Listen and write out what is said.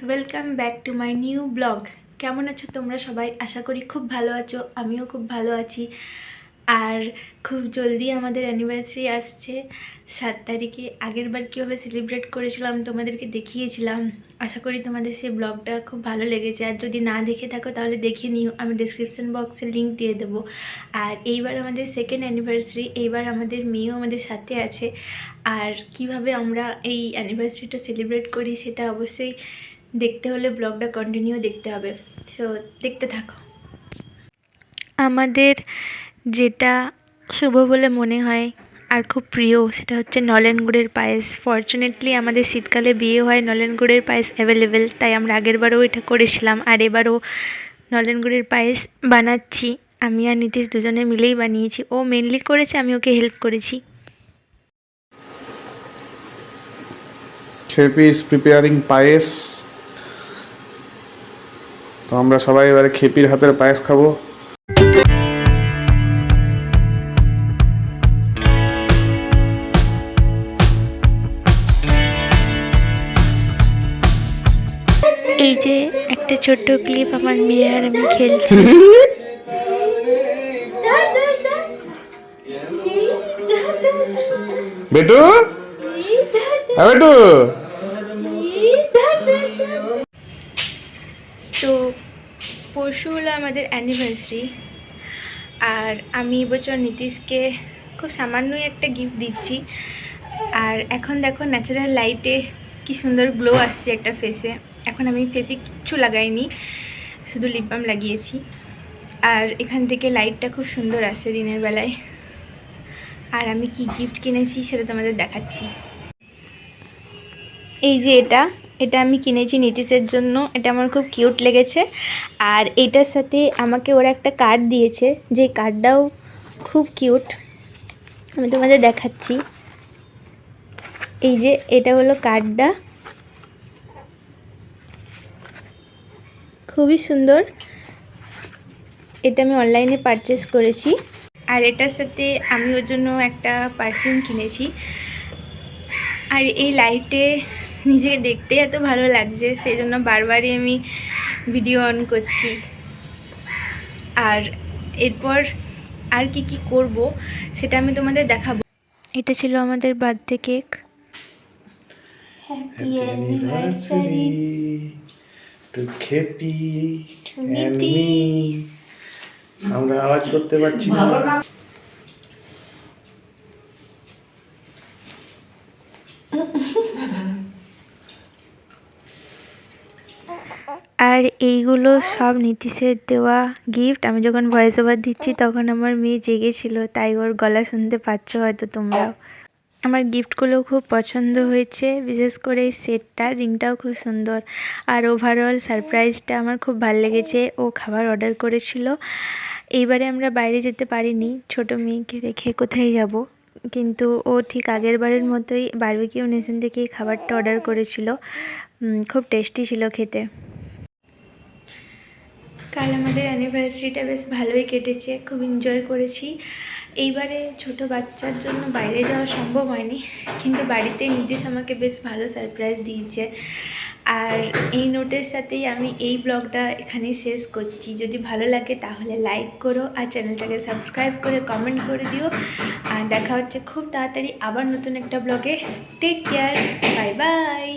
Welcome back to my new blog. কেমন আছো তোমরা সবাই? আশা করি খুব ভালো আছো, আমিও খুব ভালো আছি। আর খুব জলদি আমাদের অ্যানিভার্সারি আসছে 7 তারিখে। আগের বার কীভাবে সেলিব্রেট করেছিলাম তোমাদেরকে দেখিয়েছিলাম। আশা করি তোমাদের সেই ব্লগটা খুব ভালো লেগেছে। আর যদি না দেখে থাকো তাহলে দেখে নিও, আমি ডিসক্রিপশন বক্সে লিঙ্ক দিয়ে দেবো। আর এইবার আমাদের সেকেন্ড অ্যানিভার্সারি, এইবার আমাদের মেয়েও আমাদের সাথে আছে। আর কিভাবে আমরা এই অ্যানিভার্সারিটা সেলিব্রেট করি সেটা অবশ্যই দেখতে হলে ব্লগটা কন্টিনিউ দেখতে হবে। সো দেখতে থাকো। আমাদের যেটা শুভ বলে মনে হয় আর খুব প্রিয় সেটা হচ্ছে নলেন গুড়ের পায়েস। ফরচুনেটলি আমাদের শীতকালে বিয়ে হয়, নলেন গুড়ের পায়েস অ্যাভেলেবেল, তাই আমরা আগেরবারও এটা করেছিলাম। আর এবারও নলেন গুড়ের পায়েস বানাচ্ছি, আমি আর নীতিশ দুজনে মিলেই বানিয়েছি। ও মেনলি করেছে, আমি ওকে হেল্প করেছি। খেপি ইজ প্রিপেয়ারিং পায়েস। তো আমরা সবাই এবারে খেপির হাতের পায়েস খাবো। এই যে একটা ছোট্ট ক্লিপ, আমার মেয়ে আর আমি খেলছি। বেটু বেটু তো পরশু হলো আমাদের অ্যানিভার্সারি, আর আমি এবছর নীতিশকে খুব সামান্যই একটা গিফট দিচ্ছি। আর এখন দেখো ন্যাচারাল লাইটে কি সুন্দর গ্লো আসছে একটা ফেসে। এখন আমি ফেসে কিচ্ছু লাগাইনি, শুধু লিপ বাম লাগিয়েছি। আর এখান থেকে লাইটটা খুব সুন্দর আসছে দিনের বেলায়। আর আমি কি গিফট কিনেছি সেটা তোমাদের দেখাচ্ছি। এই যে এটা আমি কিনেছি নীতিশের জন্য, এটা আমার খুব কিউট লেগেছে। আর এটার সাথে আমাকে ওরা একটা কার্ড দিয়েছে, যে কার্ডটাও খুব কিউট, আমি তোমাদের দেখাচ্ছি। এই যে এটা হলো কার্ডটা, খুবই সুন্দর। এটা আমি অনলাইনে পারচেস করেছি। আর এটার সাথে আমি ওর জন্য একটা পারফিউম কিনেছি। আর এই লাইটে নিজেকে দেখতে এত ভালো লাগছে, সেই জন্য বারবারই আমি ভিডিও অন করছি। আর এরপর আর কি কি করব সেটা আমি তোমাদের দেখাবো। এটা ছিল আমাদের birthday cake. Happy anniversary to খেপি টু নীতি। আমরা আওয়াজ করতে পারছি না। আর এইগুলো সব নীতিশের দেওয়া গিফট। আমি যখন ভয়েস ওভার দিচ্ছি তখন আমার মেয়ে জেগেছিল, তাই ওর গলা শুনতে পাচ্ছ হয়তো তোমরাও। আমার গিফটগুলো খুব পছন্দ হয়েছে, বিশেষ করে এই সেটটা, রিংটাও খুব সুন্দর। আর ওভারঅল সারপ্রাইজটা আমার খুব ভালো লেগেছে। ও খাবার অর্ডার করেছিল। এইবারে আমরা বাইরে যেতে পারিনি, ছোট মেয়েকে রেখে কোথায় যাব, কিন্তু ও ঠিক আগের বারের মতোই বারবিকিউ নেশন থেকেই খাবারটা অর্ডার করেছিল। খুব টেস্টি ছিল খেতে। কাল আমাদের অ্যানিভার্সারিটা বেশ ভালোই কেটেছে, খুব এনজয় করেছি। এইবারে ছোট বাচ্চার জন্য বাইরে যাওয়া সম্ভব হয়নি, কিন্তু বাড়িতে নীতিশ আমাকে বেশ ভালো সারপ্রাইজ দিয়েছে। আর এই নোটের সাথেই আমি এই ব্লগটা এখানেই শেষ করছি। যদি ভালো লাগে তাহলে লাইক করো, আর চ্যানেলটাকে সাবস্ক্রাইব করে কমেন্ট করে দিও। আর দেখা হচ্ছে খুব তাড়াতাড়ি আবার নতুন একটা ব্লগে। Take care, bye by.